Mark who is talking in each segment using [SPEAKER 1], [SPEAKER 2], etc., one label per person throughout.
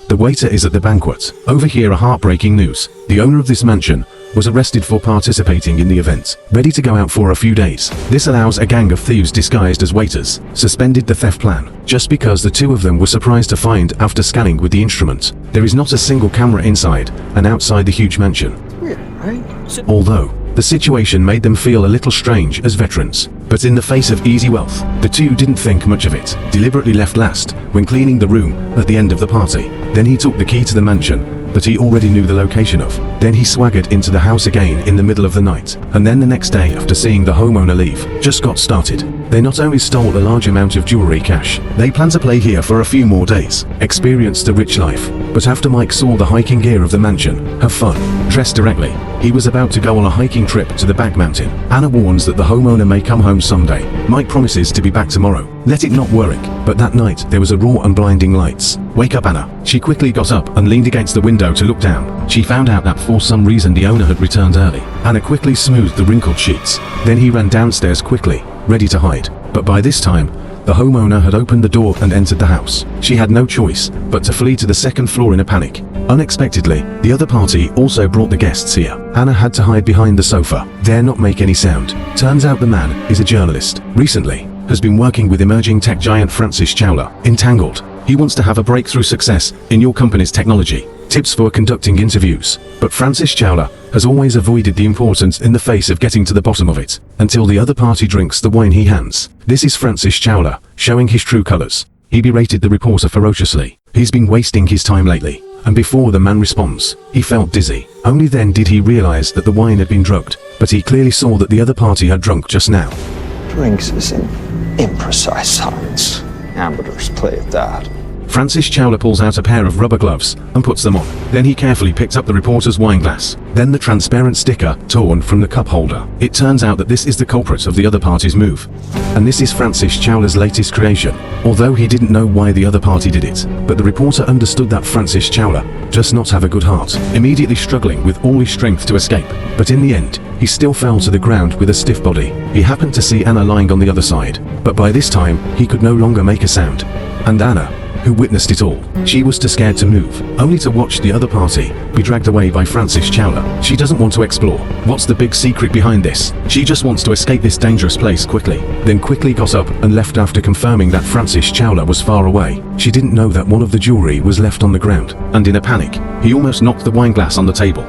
[SPEAKER 1] The waiter is at the banquet. Overhear a heartbreaking news. The owner of this mansion was arrested for participating in the event, ready to go out for a few days. This allows a gang of thieves disguised as waiters suspended the theft plan, just because the two of them were surprised to find after scanning with the instrument. There is not a single camera inside and outside the huge mansion.
[SPEAKER 2] Weird, right?
[SPEAKER 1] Although the situation made them feel a little strange as veterans, but in the face of easy wealth, the two didn't think much of it, deliberately left last when cleaning the room at the end of the party. Then he took the key to the mansion that he already knew the location of. Then he swaggered into the house again in the middle of the night, and then the next day after seeing the homeowner leave, just got started. They not only stole a large amount of jewelry cash, they plan to play here for a few more days, experience the rich life. But after Mike saw the hiking gear of the mansion, have fun, dress directly, he was about to go on a hiking trip to the back mountain. Anna warns that the homeowner may come home someday. Mike promises to be back tomorrow. Let it not work. But that night there was a raw and blinding lights. Wake up, Anna. She quickly got up and leaned against the window to look down. She found out that for some reason the owner had returned early. Anna quickly smoothed the wrinkled sheets. Then he ran downstairs quickly, ready to hide. But by this time, the homeowner had opened the door and entered the house. She had no choice but to flee to the second floor in a panic. Unexpectedly, the other party also brought the guests here. Anna had to hide behind the sofa, dare not make any sound. Turns out the man is a journalist. Recently, has been working with emerging tech giant Francis Chowla. Entangled. He wants to have a breakthrough success in your company's technology. Tips for conducting interviews. But Francis Chowla has always avoided the importance in the face of getting to the bottom of it, until the other party drinks the wine he hands. This is Francis Chowla, showing his true colors. He berated the reporter ferociously. He's been wasting his time lately. And before the man responds, he felt dizzy. Only then did he realize that the wine had been drugged, but he clearly saw that the other party had drunk just now.
[SPEAKER 2] Drinks is an imprecise science. Amateurs play at that.
[SPEAKER 1] Francis Chowla pulls out a pair of rubber gloves and puts them on. Then he carefully picks up the reporter's wine glass. Then the transparent sticker torn from the cup holder. It turns out that this is the culprit of the other party's move. And this is Francis Chowla's latest creation. Although he didn't know why the other party did it, but the reporter understood that Francis Chowla does not have a good heart, immediately struggling with all his strength to escape. But in the end, he still fell to the ground with a stiff body. He happened to see Anna lying on the other side, but by this time, he could no longer make a sound. And Anna, who witnessed it all, she was too scared to move, only to watch the other party be dragged away by Francis Chowla. She doesn't want to explore what's the big secret behind this. She just wants to escape this dangerous place quickly, then quickly got up and left after confirming that Francis Chowla was far away. She didn't know that one of the jewelry was left on the ground, and in a panic, he almost knocked the wine glass on the table.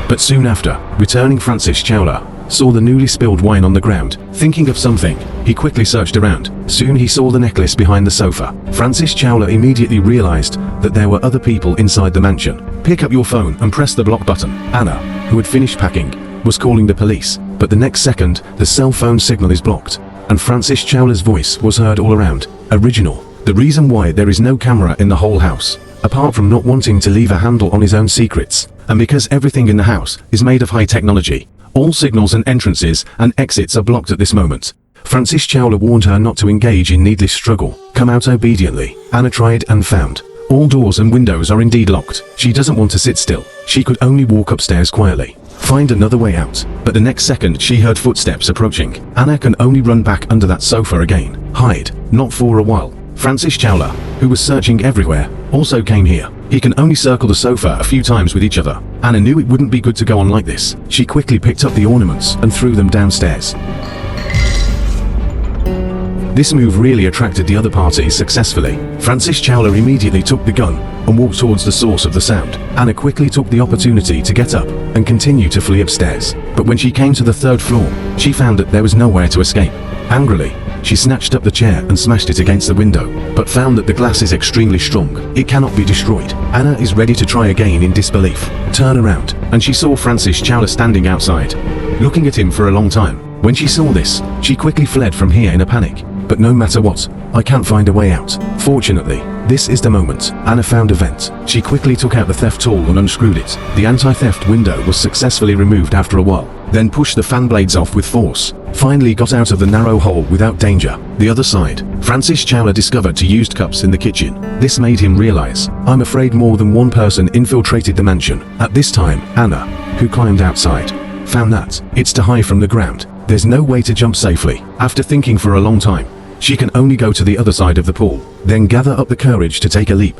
[SPEAKER 1] But soon after, returning Francis Chowla saw the newly spilled wine on the ground. Thinking of something, he quickly searched around. Soon he saw the necklace behind the sofa. Francis Chowla immediately realized that there were other people inside the mansion. Pick up your phone and press the block button. Anna, who had finished packing, was calling the police, but the next second, the cell phone signal is blocked, and Francis Chowla's voice was heard all around. Original. The reason why there is no camera in the whole house, apart from not wanting to leave a handle on his own secrets, and because everything in the house is made of high technology, all signals and entrances and exits are blocked at this moment. Francis Chowla warned her not to engage in needless struggle. Come out obediently. Anna tried and found. All doors and windows are indeed locked. She doesn't want to sit still. She could only walk upstairs quietly. Find another way out. But the next second she heard footsteps approaching. Anna can only run back under that sofa again. Hide. Not for a while. Francis Chowla, who was searching everywhere, also came here. He can only circle the sofa a few times with each other. Anna knew it wouldn't be good to go on like this. She quickly picked up the ornaments and threw them downstairs. This move really attracted the other party successfully. Francis Chowla immediately took the gun and walked towards the source of the sound. Anna quickly took the opportunity to get up and continue to flee upstairs. But when she came to the third floor, she found that there was nowhere to escape. Angrily, she snatched up the chair and smashed it against the window, but found that the glass is extremely strong. It cannot be destroyed. Anna is ready to try again in disbelief. Turn around, and she saw Francis Chowla standing outside, looking at him for a long time. When she saw this, she quickly fled from here in a panic. But no matter what, I can't find a way out. Fortunately, this is the moment. Anna found a vent. She quickly took out the theft tool and unscrewed it. The anti-theft window was successfully removed after a while, then pushed the fan blades off with force. Finally got out of the narrow hole without danger. The other side, Francis Chowla discovered two used cups in the kitchen. This made him realize, I'm afraid more than one person infiltrated the mansion. At this time, Anna, who climbed outside, found that it's too high from the ground. There's no way to jump safely. After thinking for a long time, She can only go to the other side of the pool, then gather up the courage to take a leap.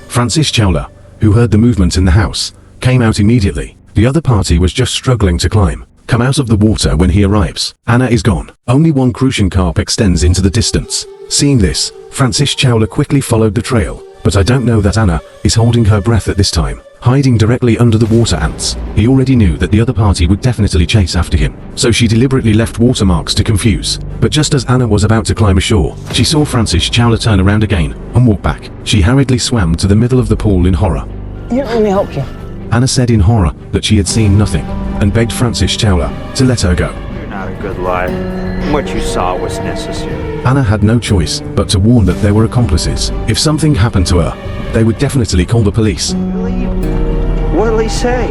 [SPEAKER 1] Francis Chowler, who heard the movement in the house, came out immediately. The other party was just struggling to come out of the water when he arrives. Anna is gone. Only one crucian carp extends into the distance. Seeing this, Francis Chowler quickly followed the trail, but I don't know that Anna is holding her breath at this time, hiding directly under the water ants. He already knew that the other party would definitely chase after him, so she deliberately left watermarks to confuse. But just as Anna was about to climb ashore, she saw Francis Chowler turn around again and walk back. She hurriedly swam to the middle of the pool in horror.
[SPEAKER 3] Here, let me help you.
[SPEAKER 1] Anna said in horror that she had seen nothing, and begged Francis Chowler to let her go.
[SPEAKER 4] You're not a good liar. What you saw was necessary.
[SPEAKER 1] Anna had no choice but to warn that there were accomplices. If something happened to her, they would definitely call the police.
[SPEAKER 4] Really? What'll he say?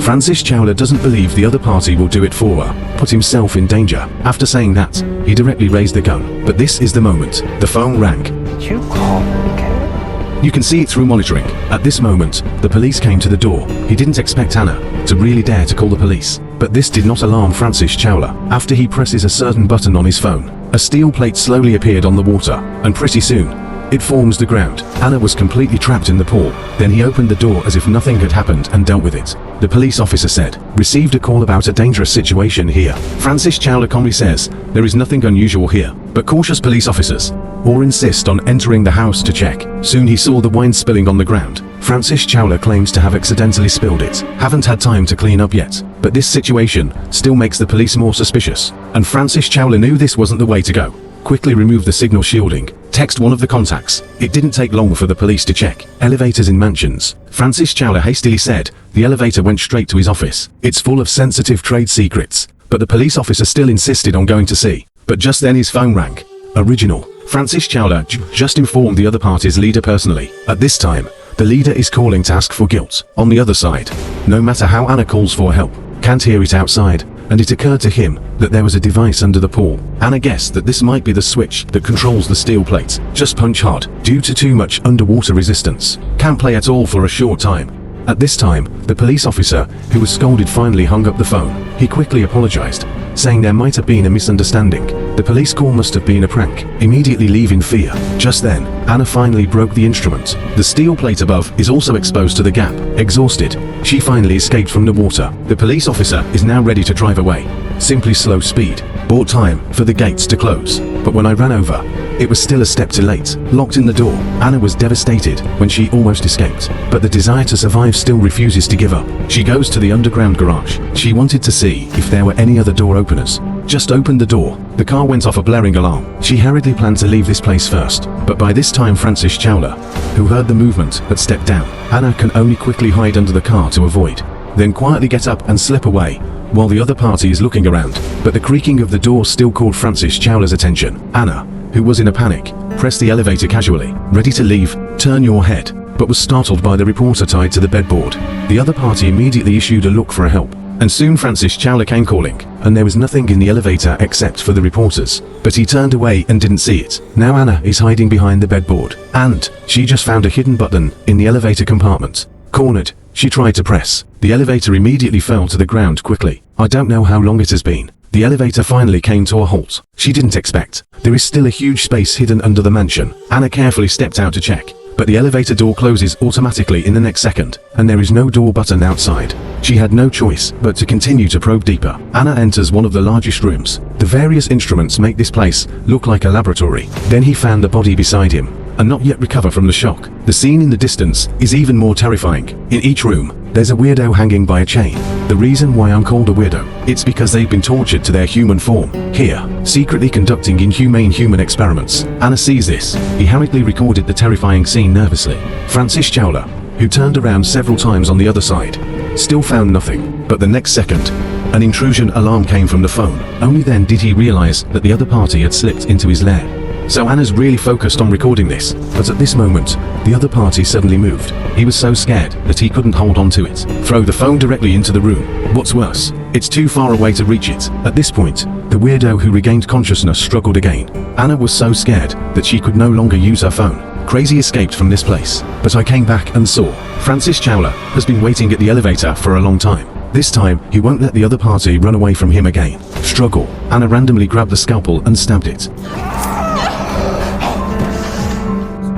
[SPEAKER 1] Francis Chowler doesn't believe the other party will do it for her, put himself in danger. After saying that, he directly raised the gun. But this is the moment. The phone rang.
[SPEAKER 4] Did you call me, Kate?
[SPEAKER 1] You can see it through monitoring. At this moment, the police came to the door. He didn't expect Anna to really dare to call the police. But this did not alarm Francis Chowler. After he presses a certain button on his phone, a steel plate slowly appeared on the water, and pretty soon, it forms the ground. Anna was completely trapped in the pool. Then he opened the door as if nothing had happened and dealt with it. The police officer said, "Received a call about a dangerous situation here." Francis Chowler calmly says, "There is nothing unusual here," but cautious police officers or insist on entering the house to check. Soon he saw the wine spilling on the ground. Francis Chowler claims to have accidentally spilled it. Haven't had time to clean up yet. But this situation still makes the police more suspicious. And Francis Chowler knew this wasn't the way to go. Quickly remove the signal shielding. Text one of the contacts. It didn't take long for the police to check. Elevators in mansions. Francis Chowler hastily said the elevator went straight to his office. It's full of sensitive trade secrets. But the police officer still insisted on going to see. But just then his phone rang. Original. Francis Chowler just informed the other party's leader personally. At this time, the leader is calling to ask for guilt. On the other side, no matter how Anna calls for help, can't hear it outside, and it occurred to him that there was a device under the pool. Anna guessed that this might be the switch that controls the steel plate. Just punch hard, due to too much underwater resistance. Can't play at all for a short time. At this time, the police officer, who was scolded, finally hung up the phone. He quickly apologized, saying there might have been a misunderstanding. The police call must have been a prank, immediately leaving fear. Just then, Anna finally broke the instrument. The steel plate above is also exposed to the gap. Exhausted, she finally escaped from the water. The police officer is now ready to drive away. Simply slow speed. Bought time for the gates to close. But when I ran over, it was still a step too late. Locked in the door, Anna was devastated when she almost escaped. But the desire to survive still refuses to give up. She goes to the underground garage. She wanted to see if there were any other door openers. Just opened the door. The car went off a blaring alarm. She hurriedly planned to leave this place first. But by this time Francis Chowler, who heard the movement, had stepped down. Anna can only quickly hide under the car to avoid. Then quietly get up and slip away, while the other party is looking around. But the creaking of the door still called Francis Chowler's attention. Anna, who was in a panic, pressed the elevator casually, ready to leave. Turn your head, but was startled by the reporter tied to the bedboard. The other party immediately issued a look for help. And soon Francis Chowler came calling, and there was nothing in the elevator except for the reporters. But he turned away and didn't see it. Now Anna is hiding behind the bedboard, and she just found a hidden button in the elevator compartment. Cornered, she tried to press. The elevator immediately fell to the ground quickly. I don't know how long it has been. The elevator finally came to a halt. She didn't expect. There is still a huge space hidden under the mansion. Anna carefully stepped out to check. But the elevator door closes automatically in the next second, and there is no door button outside. She had no choice but to continue to probe deeper. Anna enters one of the largest rooms. The various instruments make this place look like a laboratory. Then he found the body beside him, and not yet recover from the shock. The scene in the distance is even more terrifying. In each room, there's a weirdo hanging by a chain. The reason why I'm called a weirdo, it's because they've been tortured to their human form. Here, secretly conducting inhumane human experiments. Anna sees this. He hurriedly recorded the terrifying scene nervously. Francis Chowler, who turned around several times on the other side, still found nothing. But the next second, an intrusion alarm came from the phone. Only then did he realize that the other party had slipped into his lair. So Anna's really focused on recording this, but at this moment, the other party suddenly moved. He was so scared that he couldn't hold on to it. Throw the phone directly into the room. What's worse, it's too far away to reach it. At this point, the weirdo who regained consciousness struggled again. Anna was so scared that she could no longer use her phone. Crazy escaped from this place. But I came back and saw Francis Chowler has been waiting at the elevator for a long time. This time, he won't let the other party run away from him again. struggle, Anna randomly grabbed the scalpel and stabbed it.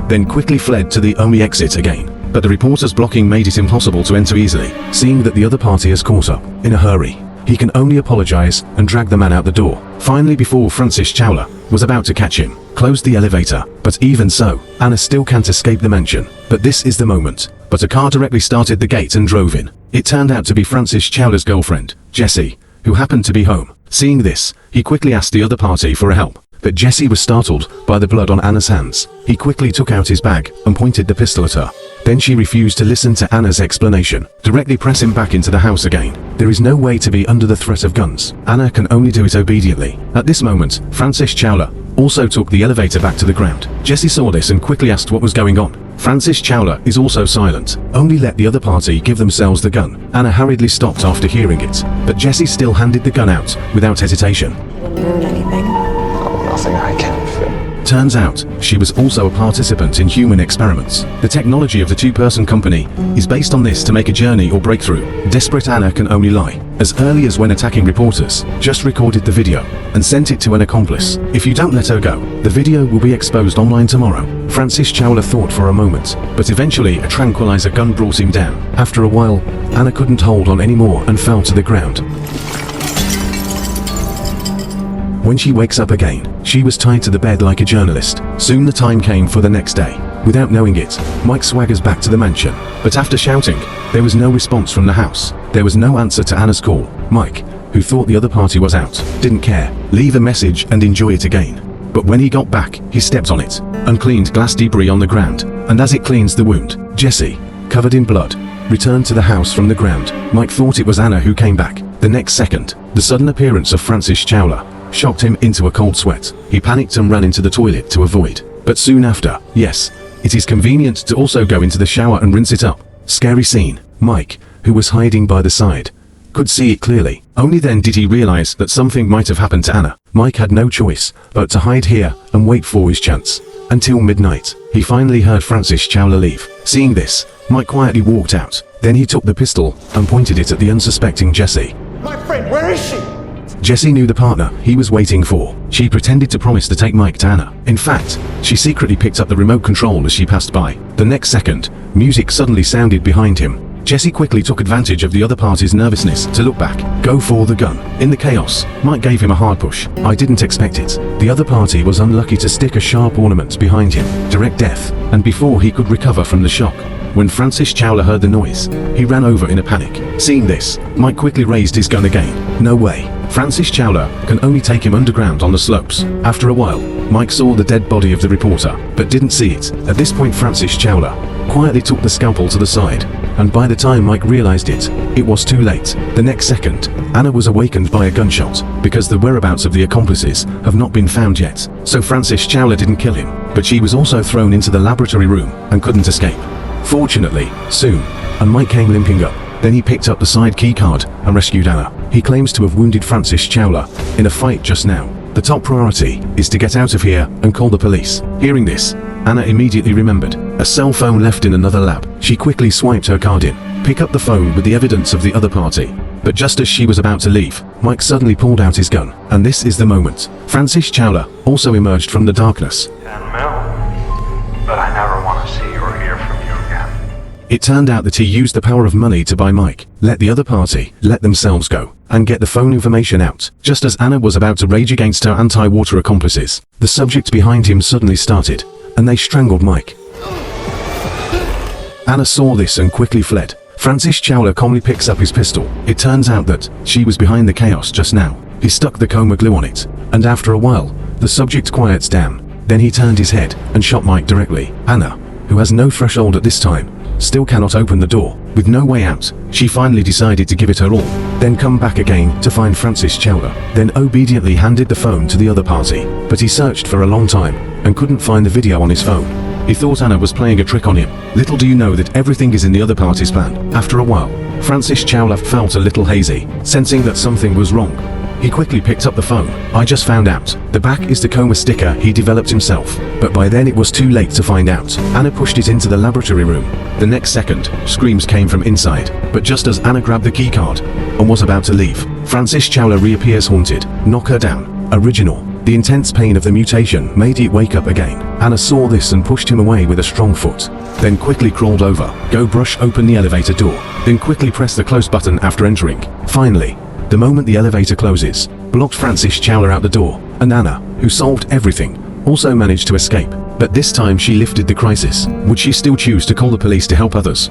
[SPEAKER 1] Then quickly fled to the only exit again. But the reporter's blocking made it impossible to enter easily. Seeing that the other party has caught up, in a hurry, he can only apologize and drag the man out the door. Finally, before Francis Chowler was about to catch him, closed the elevator. But even so, Anna still can't escape the mansion. But this is the moment. But a car directly started the gate and drove in. It turned out to be Francis Chowler's girlfriend, Jessie, who happened to be home. Seeing this, he quickly asked the other party for help. But Jessie was startled by the blood on Anna's hands. He quickly took out his bag and pointed the pistol at her. Then she refused to listen to Anna's explanation, directly press him back into the house again. There is no way to be under the threat of guns. Anna can only do it obediently. At this moment, Francis Chowler also took the elevator back to the ground. Jessie saw this and quickly asked what was going on. Francis Chowler is also silent. Only let the other party give themselves the gun. Anna hurriedly stopped after hearing it, but Jessie still handed the gun out without hesitation.
[SPEAKER 3] Didn't ruin anything.
[SPEAKER 2] Oh, nothing I can't fix.
[SPEAKER 1] Turns out, she was also a participant in human experiments. The technology of the two-person company is based on this to make a journey or breakthrough. Desperate Anna can only lie. As early as when attacking reporters, just recorded the video and sent it to an accomplice. If you don't let her go, the video will be exposed online tomorrow. Francis Chowler thought for a moment, but eventually a tranquilizer gun brought him down. After a while, Anna couldn't hold on anymore and fell to the ground. When she wakes up again, she was tied to the bed like a journalist. Soon the time came for the next day. Without knowing it, Mike swaggers back to the mansion. But after shouting, there was no response from the house. There was no answer to Anna's call. Mike, who thought the other party was out, didn't care. Leave a message and enjoy it again. But when he got back, he stepped on it and cleaned glass debris on the ground. And as it cleans the wound, Jessie, covered in blood, returned to the house from the ground. Mike thought it was Anna who came back. The next second, the sudden appearance of Francis Chowler shocked him into a cold sweat. He panicked and ran into the toilet to avoid. But soon after, yes, it is convenient to also go into the shower and rinse it up. Scary scene. Mike, who was hiding by the side, could see it clearly. Only then did he realize that something might have happened to Anna. Mike had no choice but to hide here and wait for his chance. Until midnight, he finally heard Francis Chowler leave. Seeing this, Mike quietly walked out. Then he took the pistol and pointed it at the unsuspecting Jessie.
[SPEAKER 5] My friend, where is she?
[SPEAKER 1] Jessie knew the partner he was waiting for. She pretended to promise to take Mike to Anna. In fact, she secretly picked up the remote control as she passed by. The next second, music suddenly sounded behind him. Jessie quickly took advantage of the other party's nervousness to look back, go for the gun. In the chaos, Mike gave him a hard push. I didn't expect it. The other party was unlucky to stick a sharp ornament behind him. Direct death. And before he could recover from the shock, when Francis Chowler heard the noise, he ran over in a panic. Seeing this, Mike quickly raised his gun again. No way. Francis Chowler can only take him underground on the slopes. After a while, Mike saw the dead body of the reporter, but didn't see it. At this point, Francis Chowler quietly took the scalpel to the side, and by the time Mike realized it, it was too late. The next second, Anna was awakened by a gunshot, because the whereabouts of the accomplices have not been found yet. So Francis Chowler didn't kill him, but she was also thrown into the laboratory room and couldn't escape. Fortunately, soon, and Mike came limping up. Then he picked up the side key card and rescued Anna. He claims to have wounded Francis Chowler in a fight just now. The top priority is to get out of here and call the police. Hearing this, Anna immediately remembered a cell phone left in another lab. She quickly swiped her card in, pick up the phone with the evidence of the other party. But just as she was about to leave, Mike suddenly pulled out his gun. And this is the moment. Francis Chowler also emerged from the darkness.
[SPEAKER 6] 10 mil, but I never want to see or hear from you again.
[SPEAKER 1] It turned out that he used the power of money to buy Mike, let the other party let themselves go, and get the phone information out. Just as Anna was about to rage against her anti-water accomplices, the subject behind him suddenly started, and they strangled Mike. Anna saw this and quickly fled. Francis Chowler calmly picks up his pistol. It turns out that she was behind the chaos just now. He stuck the coma glue on it, and after a while, the subject quiets down. Then he turned his head and shot Mike directly. Anna, who has no threshold at this time, still cannot open the door. With no way out, she finally decided to give it her all, then come back again to find Francis Chowler, then obediently handed the phone to the other party. But he searched for a long time and couldn't find the video on his phone. He thought Anna was playing a trick on him. Little do you know that everything is in the other party's plan. After a while, Francis Chowler felt a little hazy, sensing that something was wrong. He quickly picked up the phone. I just found out. The back is the coma sticker he developed himself. But by then it was too late to find out. Anna pushed it into the laboratory room. The next second, screams came from inside. But just as Anna grabbed the key card and was about to leave, Francis Chowler reappears haunted. Knock her down. Original. The intense pain of the mutation made it wake up again. Anna saw this and pushed him away with a strong foot. Then quickly crawled over. Go brush open the elevator door. Then quickly press the close button after entering. Finally, the moment the elevator closes, blocked Francis Chowler out the door, and Anna, who solved everything, also managed to escape. But this time she lifted the crisis. Would she still choose to call the police to help others?